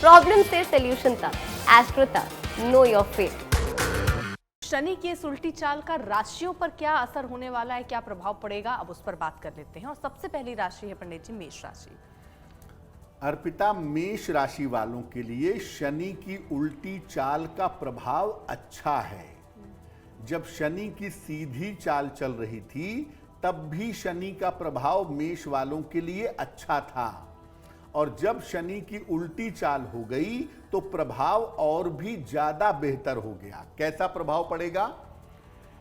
Problem से solution तक, astro तक, नो योर फेट। शनि की इस उल्टी चाल का राशियों पर क्या असर होने वाला है, क्या प्रभाव पड़ेगा, अब उस पर बात कर लेते हैं। और सबसे पहली राशि है पंडित जी मेष राशि। अर्पिता, मेष राशि वालों के लिए शनि की उल्टी चाल का प्रभाव अच्छा है। जब शनि की सीधी चाल चल रही थी तब भी शनि का प्रभाव मेष वालों के लिए अच्छा था, और जब शनि की उल्टी चाल हो गई तो प्रभाव और भी ज्यादा बेहतर हो गया। कैसा प्रभाव पड़ेगा?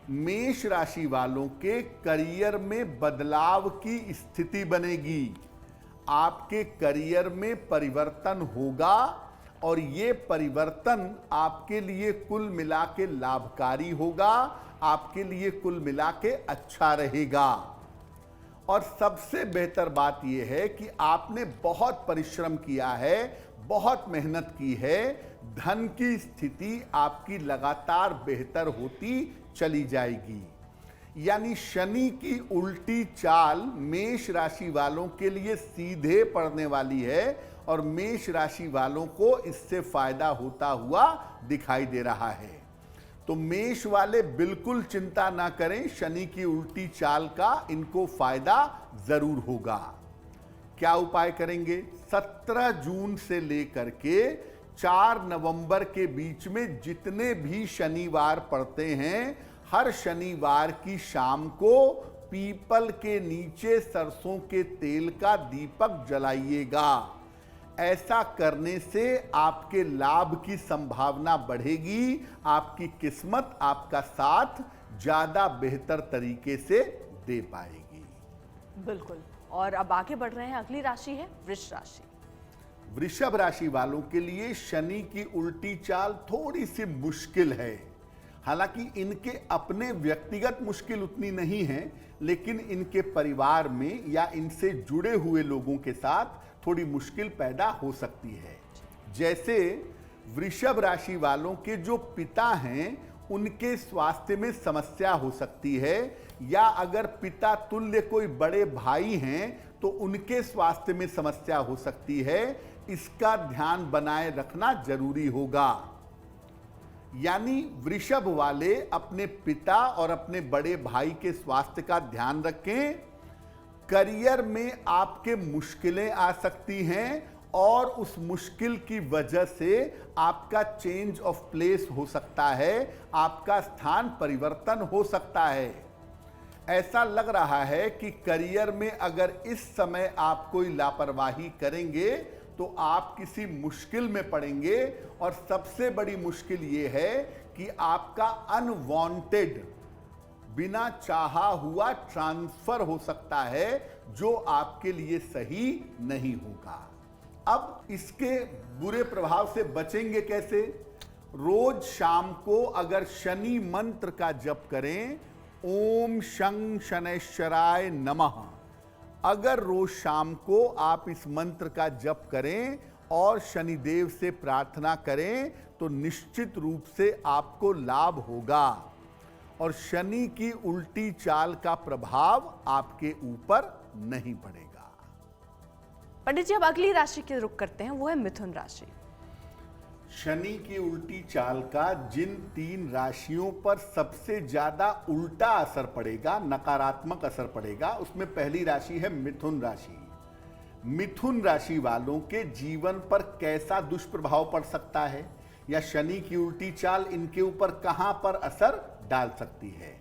मेष राशि वालों के करियर में बदलाव की स्थिति बनेगी। आपके करियर में परिवर्तन होगा और ये परिवर्तन आपके लिए कुल मिला के लाभकारी होगा, आपके लिए कुल मिला के अच्छा रहेगा। और सबसे बेहतर बात यह है कि आपने बहुत परिश्रम किया है, बहुत मेहनत की है, धन की स्थिति आपकी लगातार बेहतर होती चली जाएगी। यानी शनि की उल्टी चाल मेष राशि वालों के लिए सीधे पड़ने वाली है और मेष राशि वालों को इससे फायदा होता हुआ दिखाई दे रहा है। तो मेष वाले बिल्कुल चिंता ना करें, शनि की उल्टी चाल का इनको फायदा जरूर होगा। क्या उपाय करेंगे? 17 जून से लेकर के 4 नवंबर के बीच में जितने भी शनिवार पड़ते हैं, हर शनिवार की शाम को पीपल के नीचे सरसों के तेल का दीपक जलाइएगा। ऐसा करने से आपके लाभ की संभावना बढ़ेगी, आपकी किस्मत आपका साथ ज्यादा बेहतर तरीके से दे पाएगी। बिल्कुल। और अब आगे बढ़ रहे हैं, अगली राशि है वृष राशि। वृषभ राशि वालों के लिए शनि की उल्टी चाल थोड़ी सी मुश्किल है। हालांकि इनके अपने व्यक्तिगत मुश्किल उतनी नहीं है, लेकिन इनके परिवार में या इनसे जुड़े हुए लोगों के साथ थोड़ी मुश्किल पैदा हो सकती है। जैसे वृषभ राशि वालों के जो पिता हैं उनके स्वास्थ्य में समस्या हो सकती है, या अगर पिता तुल्य कोई बड़े भाई हैं तो उनके स्वास्थ्य में समस्या हो सकती है। इसका ध्यान बनाए रखना जरूरी होगा। यानी वृषभ वाले अपने पिता और अपने बड़े भाई के स्वास्थ्य का ध्यान रखें। करियर में आपके मुश्किलें आ सकती हैं और उस मुश्किल की वजह से आपका चेंज ऑफ प्लेस हो सकता है, आपका स्थान परिवर्तन हो सकता है। ऐसा लग रहा है कि करियर में अगर इस समय आप कोई लापरवाही करेंगे तो आप किसी मुश्किल में पड़ेंगे, और सबसे बड़ी मुश्किल ये है कि आपका अनवांटेड, बिना चाहा हुआ ट्रांसफर हो सकता है, जो आपके लिए सही नहीं होगा। अब इसके बुरे प्रभाव से बचेंगे कैसे? रोज शाम को अगर शनि मंत्र का जप करें, ओम शं शनैश्चराय नमः, अगर रोज शाम को आप इस मंत्र का जप करें और शनिदेव से प्रार्थना करें तो निश्चित रूप से आपको लाभ होगा और शनि की उल्टी चाल का प्रभाव आपके ऊपर नहीं पड़ेगा। पंडित जी अब अगली राशि की रुख करते हैं, वो है मिथुन राशि। शनि की उल्टी चाल का जिन 3 राशियों पर सबसे ज्यादा उल्टा असर पड़ेगा, नकारात्मक असर पड़ेगा, उसमें पहली राशि है मिथुन राशि। मिथुन राशि वालों के जीवन पर कैसा दुष्प्रभाव पड़ सकता है, या शनि की उल्टी चाल इनके ऊपर कहां पर असर डाल सकती है?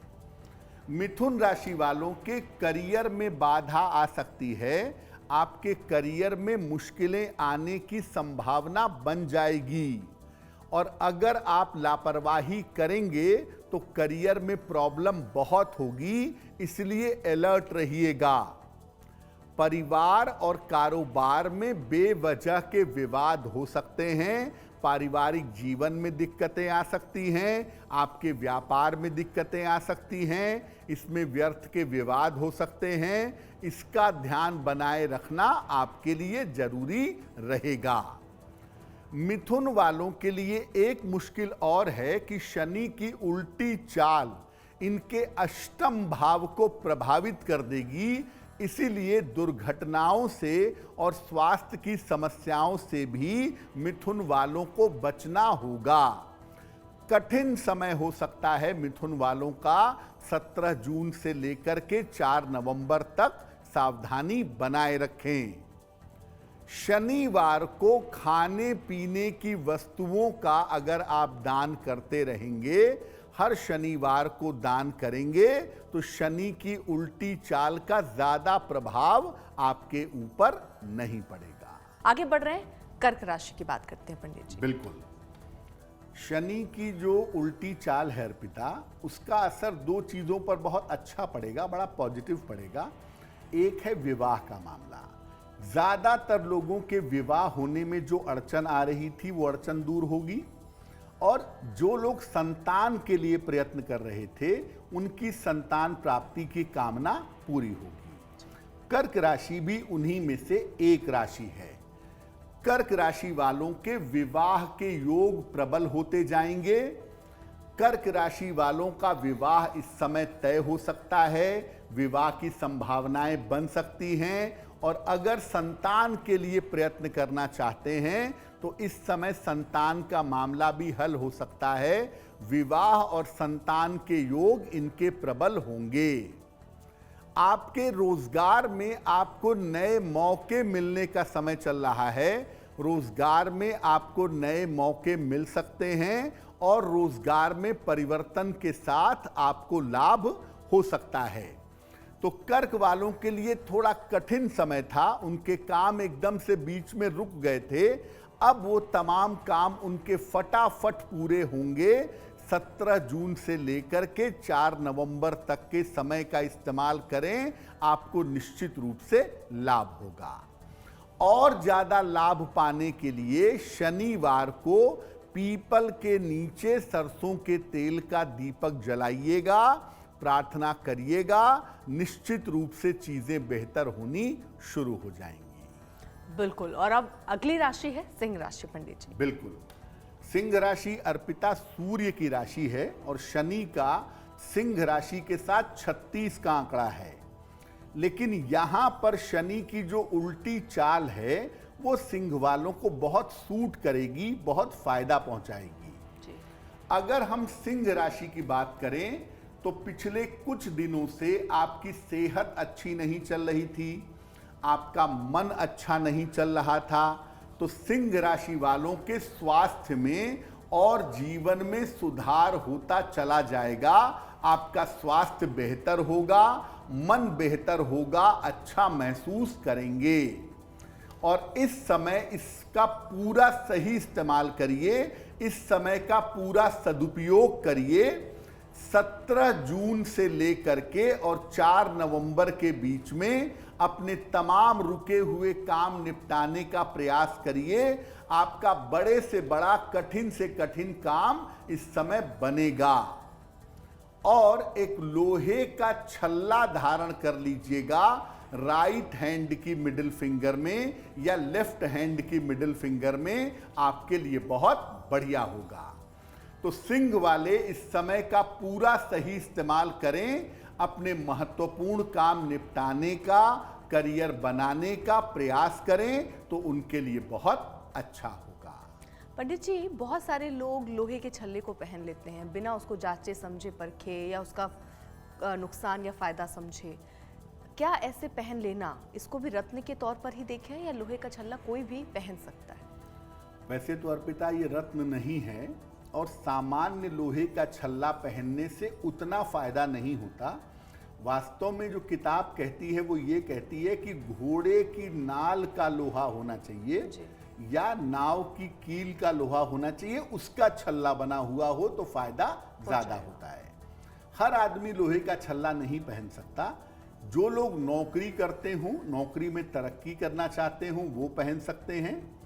मिथुन राशि वालों के करियर में बाधा आ सकती है, आपके करियर में मुश्किलें आने की संभावना बन जाएगी, और अगर आप लापरवाही करेंगे तो करियर में प्रॉब्लम बहुत होगी, इसलिए अलर्ट रहिएगा। परिवार और कारोबार में बेवजह के विवाद हो सकते हैं, पारिवारिक जीवन में दिक्कतें आ सकती हैं, आपके व्यापार में दिक्कतें आ सकती हैं, इसमें व्यर्थ के विवाद हो सकते हैं। इसका ध्यान बनाए रखना आपके लिए जरूरी रहेगा। मिथुन वालों के लिए एक मुश्किल और है कि शनि की उल्टी चाल इनके अष्टम भाव को प्रभावित कर देगी, इसीलिए दुर्घटनाओं से और स्वास्थ्य की समस्याओं से भी मिथुन वालों को बचना होगा। कठिन समय हो सकता है मिथुन वालों का 17 जून से लेकर के 4 नवंबर तक, सावधानी बनाए रखें। शनिवार को खाने पीने की वस्तुओं का अगर आप दान करते रहेंगे, हर शनिवार को दान करेंगे, तो शनि की उल्टी चाल का ज्यादा प्रभाव आपके ऊपर नहीं पड़ेगा। आगे बढ़ रहे हैं, कर्क राशि की बात करते हैं पंडित जी। बिल्कुल। शनि की जो उल्टी चाल है अर्पिता, उसका असर दो चीजों पर बहुत अच्छा पड़ेगा, बड़ा पॉजिटिव पड़ेगा। एक है विवाह का मामला। ज्यादातर लोगों के विवाह होने में जो अड़चन आ रही थी वो अड़चन दूर होगी, और जो लोग संतान के लिए प्रयत्न कर रहे थे उनकी संतान प्राप्ति की कामना पूरी होगी। कर्क राशि भी उन्हीं में से एक राशि है। कर्क राशि वालों के विवाह के योग प्रबल होते जाएंगे। कर्क राशि वालों का विवाह इस समय तय हो सकता है, विवाह की संभावनाएं बन सकती हैं, और अगर संतान के लिए प्रयत्न करना चाहते हैं तो इस समय संतान का मामला भी हल हो सकता है। विवाह और संतान के योग इनके प्रबल होंगे। आपके रोजगार में आपको नए मौके मिलने का समय चल रहा है। रोजगार में आपको नए मौके मिल सकते हैं, और रोजगार में परिवर्तन के साथ आपको लाभ हो सकता है। तो कर्क वालों के लिए थोड़ा कठिन समय था, उनके काम एकदम से बीच में रुक गए थे। अब वो तमाम काम उनके फटाफट पूरे होंगे। 17 जून से लेकर के 4 नवंबर तक के समय का इस्तेमाल करें, आपको निश्चित रूप से लाभ होगा। और ज्यादा लाभ पाने के लिए शनिवार को पीपल के नीचे सरसों के तेल का दीपक जलाइएगा, प्रार्थना करिएगा, निश्चित रूप से चीजें बेहतर होनी शुरू हो जाएंगी। बिल्कुल। और अब अगली राशि है सिंह राशि पंडित जी। बिल्कुल। सिंह राशि अर्पिता सूर्य की राशि है, और शनि का सिंह राशि के साथ 36 का आंकड़ा है। लेकिन यहां पर शनि की जो उल्टी चाल है वो सिंह वालों को बहुत सूट करेगी, बहुत फायदा पहुंचाएगी। अगर हम सिंह राशि की बात करें तो पिछले कुछ दिनों से आपकी सेहत अच्छी नहीं चल रही थी, आपका मन अच्छा नहीं चल रहा था, तो सिंह राशि वालों के स्वास्थ्य में और जीवन में सुधार होता चला जाएगा। आपका स्वास्थ्य बेहतर होगा, मन बेहतर होगा, अच्छा महसूस करेंगे। और इस समय इसका पूरा सही इस्तेमाल करिए, इस समय का पूरा सदुपयोग करिए। 17 जून से लेकर के और 4 नवंबर के बीच में अपने तमाम रुके हुए काम निपटाने का प्रयास करिए। आपका बड़े से बड़ा, कठिन से कठिन काम इस समय बनेगा। और एक लोहे का छल्ला धारण कर लीजिएगा राइट हैंड की मिडिल फिंगर में या लेफ्ट हैंड की मिडिल फिंगर में, आपके लिए बहुत बढ़िया होगा। तो सिंह वाले इस समय का पूरा सही इस्तेमाल करें, अपने महत्वपूर्ण काम निपटाने का, करियर बनाने का प्रयास करें, तो उनके लिए बहुत अच्छा होगा। पंडित जी, बहुत सारे लोग लोहे के छल्ले को पहन लेते हैं बिना उसको जांचे समझे परखे या उसका नुकसान या फायदा समझे। क्या ऐसे पहन लेना, इसको भी रत्न के तौर पर ही देखें, या लोहे का छल्ला कोई भी पहन सकता है? वैसे तो अर्पिता ये रत्न नहीं है, और सामान्य लोहे का छल्ला पहनने से उतना फायदा नहीं होता। वास्तव में जो किताब कहती है वो ये कहती है कि घोड़े की नाल का लोहा होना चाहिए या नाव की कील का लोहा होना चाहिए, उसका छल्ला बना हुआ हो तो फायदा ज्यादा होता है। हर आदमी लोहे का छल्ला नहीं पहन सकता। जो लोग नौकरी करते हों, नौकरी में तरक्की करना चाहते हों, वो पहन सकते हैं।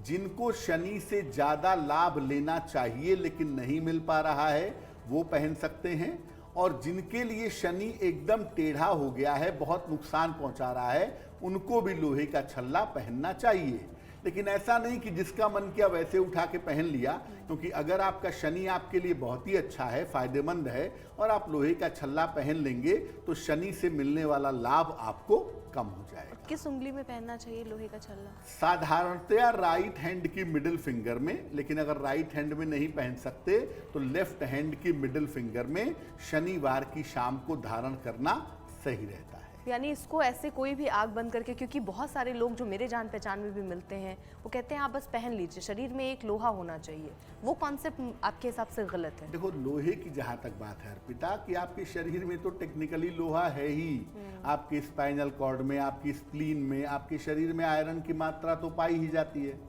जिनको शनि से ज्यादा लाभ लेना चाहिए लेकिन नहीं मिल पा रहा है, वो पहन सकते हैं। और जिनके लिए शनि एकदम टेढ़ा हो गया है, बहुत नुकसान पहुंचा रहा है, उनको भी लोहे का छल्ला पहनना चाहिए। लेकिन ऐसा नहीं कि जिसका मन किया वैसे उठा के पहन लिया, क्योंकि अगर आपका शनि आपके लिए बहुत ही अच्छा है, फायदेमंद है, और आप लोहे का छल्ला पहन लेंगे तो शनि से मिलने वाला लाभ आपको कम हो जाएगा। किस उंगली में पहनना चाहिए लोहे का छल्ला? साधारणतया राइट हैंड की मिडिल फिंगर में, लेकिन अगर राइट हैंड में नहीं पहन सकते तो लेफ्ट हैंड की मिडिल फिंगर में शनिवार की शाम को धारण करना सही रहता है। यानी इसको ऐसे कोई भी आग बंद करके, क्योंकि बहुत सारे लोग जो मेरे जान पहचान में भी मिलते हैं वो कहते हैं आप बस पहन लीजिए, शरीर में एक लोहा होना चाहिए, वो कॉन्सेप्ट आपके हिसाब से गलत है? देखो, लोहे की जहां तक बात है अर्पिता, कि आपके शरीर में तो टेक्निकली लोहा है ही, आपके स्पाइनल कॉर्ड में, आपकी स्प्लीन में, आपके शरीर में आयरन की मात्रा तो पाई ही जाती है,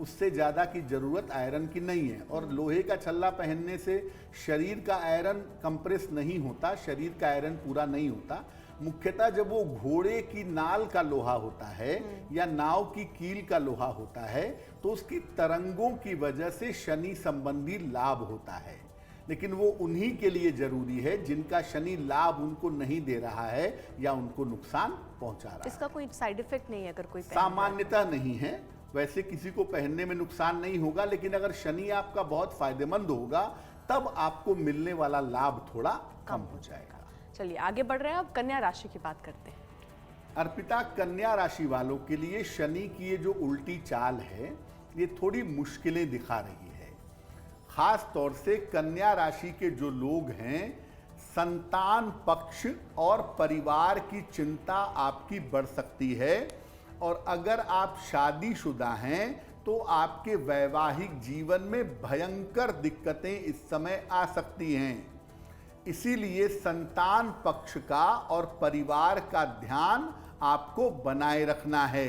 उससे ज़्यादा की ज़रूरत आयरन की नहीं है। और लोहे का छल्ला पहनने से शरीर का आयरन कंप्रेस नहीं होता, शरीर का आयरन पूरा नहीं होता। मुख्यतः जब वो घोड़े की नाल का लोहा होता है या नाव की कील का लोहा होता है तो उसकी तरंगों की वजह से शनि संबंधी लाभ होता है, लेकिन वो उन्हीं के लिए जरूरी है जिनका शनि लाभ उनको नहीं दे रहा है या उनको नुकसान पहुंचा रहा है। इसका कोई साइड इफेक्ट नहीं है अगर कोई सामान्यतः नहीं है, वैसे किसी को पहनने में नुकसान नहीं होगा, लेकिन अगर शनि आपका बहुत फायदेमंद होगा तब आपको मिलने वाला लाभ थोड़ा कम हो जाएगा। चलिए आगे बढ़ रहे हैं, अब कन्या राशि की बात करते हैं। अर्पिता, कन्या राशि वालों के लिए शनि की ये जो उल्टी चाल है ये थोड़ी मुश्किलें दिखा रही है। खास तौर से कन्या राशि के जो लोग हैं, संतान पक्ष और परिवार की चिंता आपकी बढ़ सकती है, और अगर आप शादीशुदा हैं तो आपके वैवाहिक जीवन में भयंकर दिक्कतें इस समय आ सकती हैं। इसीलिए संतान पक्ष का और परिवार का ध्यान आपको बनाए रखना है।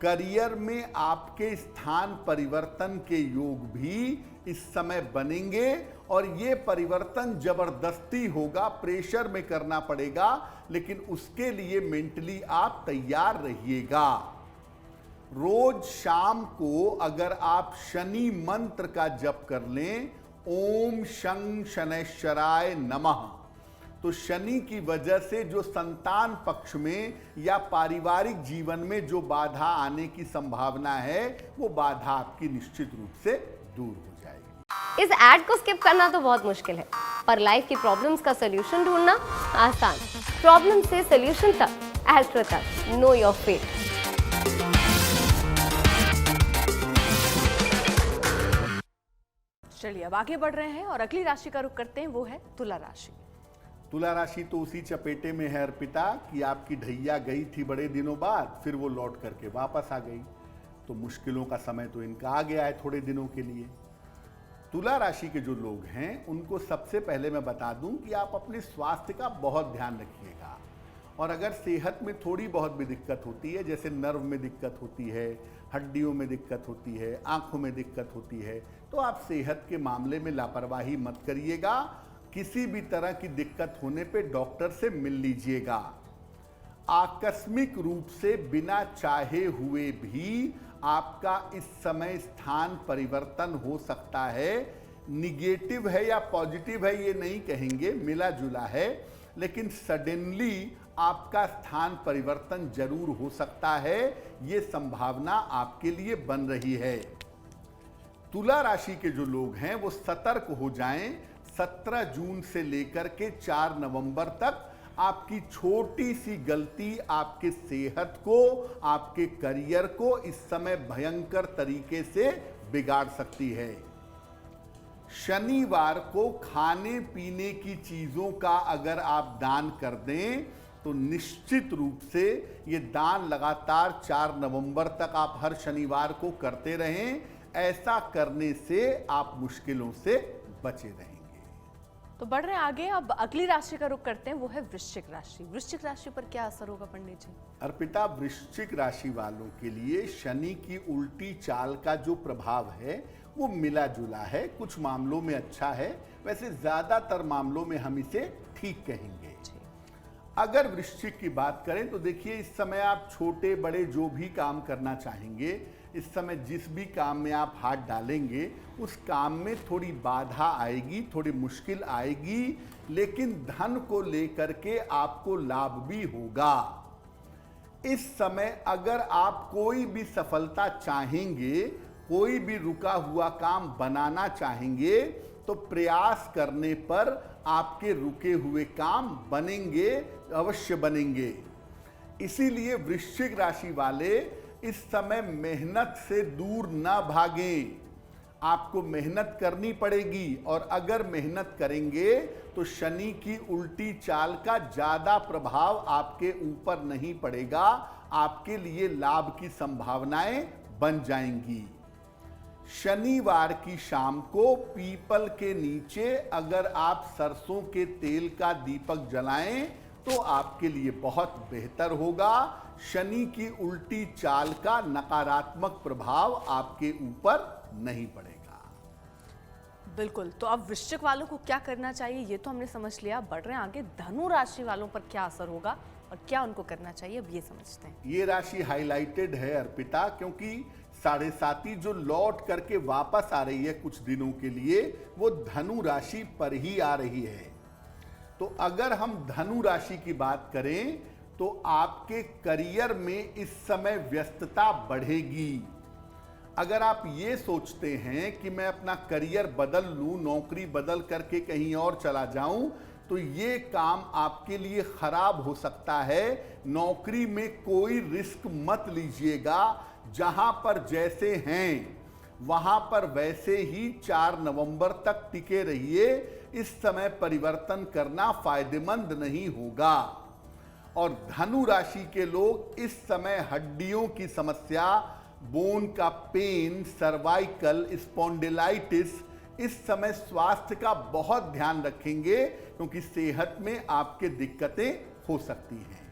करियर में आपके स्थान परिवर्तन के योग भी इस समय बनेंगे, और ये परिवर्तन जबरदस्ती होगा, प्रेशर में करना पड़ेगा, लेकिन उसके लिए मेंटली आप तैयार रहिएगा। रोज शाम को अगर आप शनि मंत्र का जप कर लें, ओम शं शनैश्चराय नमः, तो शनि की वजह से जो संतान पक्ष में या पारिवारिक जीवन में जो बाधा आने की संभावना है वो बाधा आपकी निश्चित रूप से दूर हो जाएगी। इस ऐड को स्किप करना तो बहुत मुश्किल है, पर लाइफ की प्रॉब्लम्स का सलूशन ढूंढना आसान। प्रॉब्लम से सलूशन तक, एस्ट्रो तक, नो योर फेट। चलिए अब आगे बढ़ रहे हैं और अगली राशि का रुख करते हैं, वो है तुला राशि। तुला राशि तो उसी चपेटे में है अर्पिता कि आपकी ढैया गई थी बड़े दिनों बाद, फिर वो लौट करके वापस आ गई, तो मुश्किलों का समय तो इनका आ गया है थोड़े दिनों के लिए। तुला राशि के जो लोग हैं उनको सबसे पहले मैं बता दूं कि आप अपने स्वास्थ्य का बहुत ध्यान रखिएगा, और अगर सेहत में थोड़ी बहुत भी दिक्कत होती है, जैसे नर्व में दिक्कत होती है, हड्डियों में दिक्कत होती है, आंखों में दिक्कत होती है, तो आप सेहत के मामले में लापरवाही मत करिएगा। किसी भी तरह की दिक्कत होने पे डॉक्टर से मिल लीजिएगा। आकस्मिक रूप से बिना चाहे हुए भी आपका इस समय स्थान परिवर्तन हो सकता है। निगेटिव है या पॉजिटिव है ये नहीं कहेंगे, मिला जुला है, लेकिन सडनली आपका स्थान परिवर्तन जरूर हो सकता है, ये संभावना आपके लिए बन रही है। तुला राशि के जो लोग हैं वो सतर्क हो जाएं। 17 जून से लेकर के 4 नवंबर तक आपकी छोटी सी गलती आपके सेहत को, आपके करियर को इस समय भयंकर तरीके से बिगाड़ सकती है। शनिवार को खाने पीने की चीजों का अगर आप दान कर दें तो निश्चित रूप से ये दान लगातार 4 नवंबर तक आप हर शनिवार को करते रहें। ऐसा करने से आप मुश्किलों से बचे रहेंगे। तो बढ़ रहे हैं आगे, अब अगली राशि का रुख करते हैं, वो है वृश्चिक राशि। वृश्चिक राशि पर क्या असर होगा पंडित जी? अर्पिता, वृश्चिक राशि वालों के लिए शनि की उल्टी चाल का जो प्रभाव है वो मिला जुला है। कुछ मामलों में अच्छा है, वैसे ज्यादातर मामलों में हम इसे ठीक कहेंगे। अगर वृश्चिक की बात करें तो देखिए, इस समय आप छोटे बड़े जो भी काम करना चाहेंगे, इस समय जिस भी काम में आप हाथ डालेंगे उस काम में थोड़ी बाधा आएगी, थोड़ी मुश्किल आएगी, लेकिन धन को लेकर के आपको लाभ भी होगा। इस समय अगर आप कोई भी सफलता चाहेंगे, कोई भी रुका हुआ काम बनाना चाहेंगे, तो प्रयास करने पर आपके रुके हुए काम बनेंगे, अवश्य बनेंगे। इसीलिए वृश्चिक राशि वाले इस समय मेहनत से दूर ना भागें। आपको मेहनत करनी पड़ेगी, और अगर मेहनत करेंगे तो शनि की उल्टी चाल का ज्यादा प्रभाव आपके ऊपर नहीं पड़ेगा, आपके लिए लाभ की संभावनाएं बन जाएंगी। शनिवार की शाम को पीपल के नीचे अगर आप सरसों के तेल का दीपक जलाएं तो आपके लिए बहुत बेहतर होगा। शनि की उल्टी चाल का नकारात्मक प्रभाव आपके ऊपर नहीं पड़ेगा। बिल्कुल। तो अब वृश्चिक वालों को क्या करना चाहिए ये तो हमने समझ लिया, बढ़ रहे हैं आगे धनु राशि वालों पर क्या असर होगा और क्या उनको करना चाहिए, अब ये समझते हैं। ये राशि हाईलाइटेड है अर्पिता, क्योंकि 7.5 जो लौट करके वापस आ रही है कुछ दिनों के लिए, वो धनु राशि पर ही आ रही है। तो अगर हम धनु राशि की बात करें तो आपके करियर में इस समय व्यस्तता बढ़ेगी। अगर आप ये सोचते हैं कि मैं अपना करियर बदल लूं, नौकरी बदल करके कहीं और चला जाऊं, तो ये काम आपके लिए खराब हो सकता है। नौकरी में कोई रिस्क मत लीजिएगा। जहां पर जैसे हैं वहां पर वैसे ही 4 नवंबर तक टिके रहिए। इस समय परिवर्तन करना फायदेमंद नहीं होगा। और धनु राशि के लोग इस समय हड्डियों की समस्या, बोन का पेन, सर्वाइकल, स्पॉन्डिलाइटिस, इस समय स्वास्थ्य का बहुत ध्यान रखेंगे, क्योंकि सेहत में आपके दिक्कतें हो सकती हैं।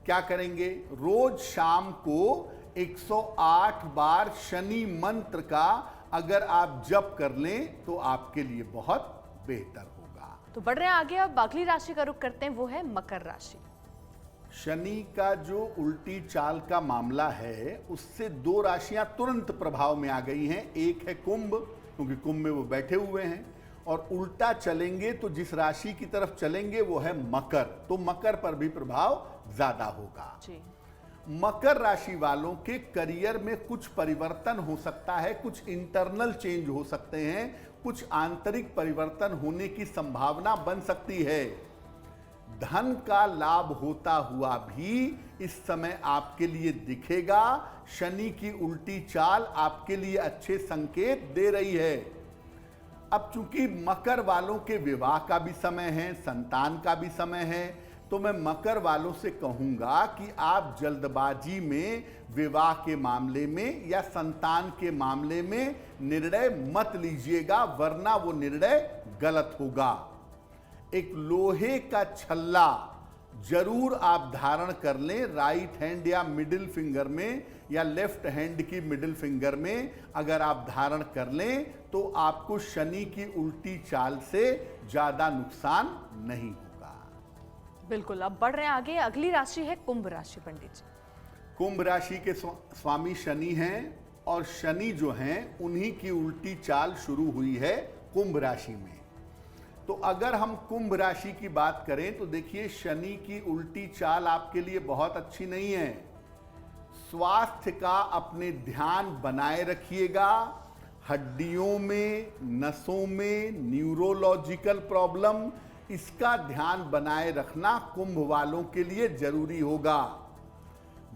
क्या करेंगे? रोज शाम को 108 बार शनि मंत्र का अगर आप जप कर लें तो आपके लिए बहुत बेहतर होगा। तो बढ़ रहे हैं आगे, अब अगली राशि का रुख करते हैं, वो है मकर राशि। शनि का जो उल्टी चाल का मामला है, उससे 2 राशियां तुरंत प्रभाव में आ गई हैं। एक है कुंभ, क्योंकि कुंभ में वो बैठे हुए हैं, और उल्टा चलेंगे तो जिस राशि की तरफ चलेंगे वो है मकर, तो मकर पर भी प्रभाव ज्यादा होगा जी। मकर राशि वालों के करियर में कुछ परिवर्तन हो सकता है, कुछ इंटरनल चेंज हो सकते हैं, कुछ आंतरिक परिवर्तन होने की संभावना बन सकती है। धन का लाभ होता हुआ भी इस समय आपके लिए दिखेगा। शनि की उल्टी चाल आपके लिए अच्छे संकेत दे रही है। अब चूंकि मकर वालों के विवाह का भी समय है, संतान का भी समय है, तो मैं मकर वालों से कहूंगा कि आप जल्दबाजी में विवाह के मामले में या संतान के मामले में निर्णय मत लीजिएगा, वरना वो निर्णय गलत होगा। एक लोहे का छल्ला जरूर आप धारण कर लें, राइट हैंड या मिडिल फिंगर में, या लेफ्ट हैंड की मिडिल फिंगर में अगर आप धारण कर लें तो आपको शनि की उल्टी चाल से ज्यादा नुकसान नहीं होगा। बिल्कुल। अब बढ़ रहे हैं आगे, अगली राशि है कुंभ राशि पंडित जी। कुंभ राशि के स्वामी शनि हैं, और शनि जो हैं उन्हीं की उल्टी चाल शुरू हुई है कुंभ राशि में। तो अगर हम कुंभ राशि की बात करें तो देखिए, शनि की उल्टी चाल आपके लिए बहुत अच्छी नहीं है। स्वास्थ्य का अपने ध्यान बनाए रखिएगा। हड्डियों में, नसों में न्यूरोलॉजिकल प्रॉब्लम, इसका ध्यान बनाए रखना कुंभ वालों के लिए जरूरी होगा।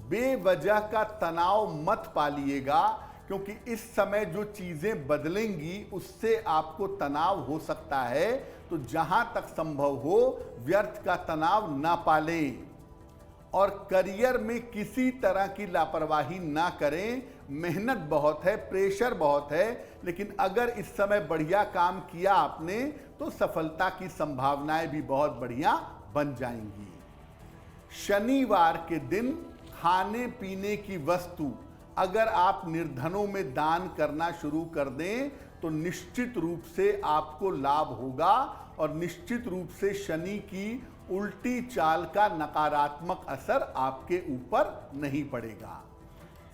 बेवजह का तनाव मत पालिएगा, क्योंकि इस समय जो चीजें बदलेंगी उससे आपको तनाव हो सकता है। तो जहां तक संभव हो व्यर्थ का तनाव ना पालें, और करियर में किसी तरह की लापरवाही ना करें। मेहनत बहुत है, प्रेशर बहुत है, लेकिन अगर इस समय बढ़िया काम किया आपने तो सफलता की संभावनाएं भी बहुत बढ़िया बन जाएंगी। शनिवार के दिन खाने पीने की वस्तु अगर आप निर्धनों में दान करना शुरू कर दें तो निश्चित रूप से आपको लाभ होगा, और निश्चित रूप से शनि की उल्टी चाल का नकारात्मक असर आपके ऊपर नहीं पड़ेगा।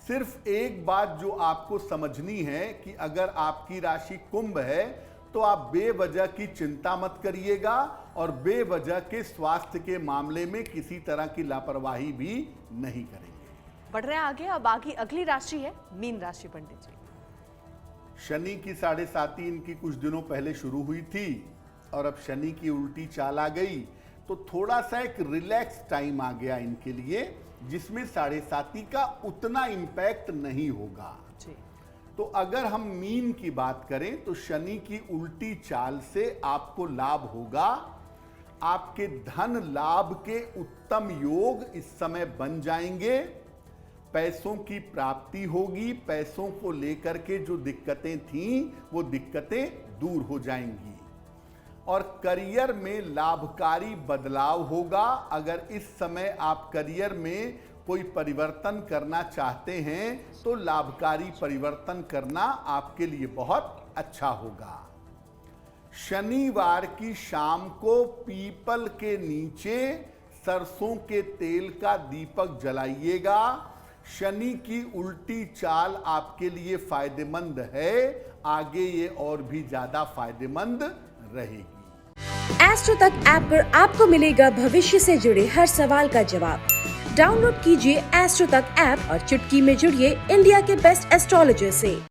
सिर्फ एक बात जो आपको समझनी है कि अगर आपकी राशि कुंभ है तो आप बेवजह की चिंता मत करिएगा, और बेवजह के स्वास्थ्य के मामले में किसी तरह की लापरवाही भी नहीं करेंगे। बढ़ रहे हैं आगे, अब आगे अगली राशि है मीन राशि पंडित जी। शनि की 7.5 इनकी कुछ दिनों पहले शुरू हुई थी और अब शनि की उल्टी चाल आ गई, तो थोड़ा सा एक रिलैक्स टाइम आ गया इनके लिए, जिसमें 7.5 का उतना इंपैक्ट नहीं होगा जी। तो अगर हम मीन की बात करें तो शनि की उल्टी चाल से आपको लाभ होगा। आपके धन लाभ के उत्तम योग इस समय बन जाएंगे। पैसों की प्राप्ति होगी। पैसों को लेकर के जो दिक्कतें थीं वो दिक्कतें दूर हो जाएंगी और करियर में लाभकारी बदलाव होगा। अगर इस समय आप करियर में कोई परिवर्तन करना चाहते हैं तो लाभकारी परिवर्तन करना आपके लिए बहुत अच्छा होगा। शनिवार की शाम को पीपल के नीचे सरसों के तेल का दीपक जलाइएगा। शनि की उल्टी चाल आपके लिए फायदेमंद है, आगे ये और भी ज्यादा फायदेमंद रहेगी। एस्ट्रो तक ऐप पर आपको मिलेगा भविष्य से जुड़े हर सवाल का जवाब। डाउनलोड कीजिए एस्ट्रो तक ऐप और चुटकी में जुड़िए इंडिया के बेस्ट एस्ट्रोलॉजर से।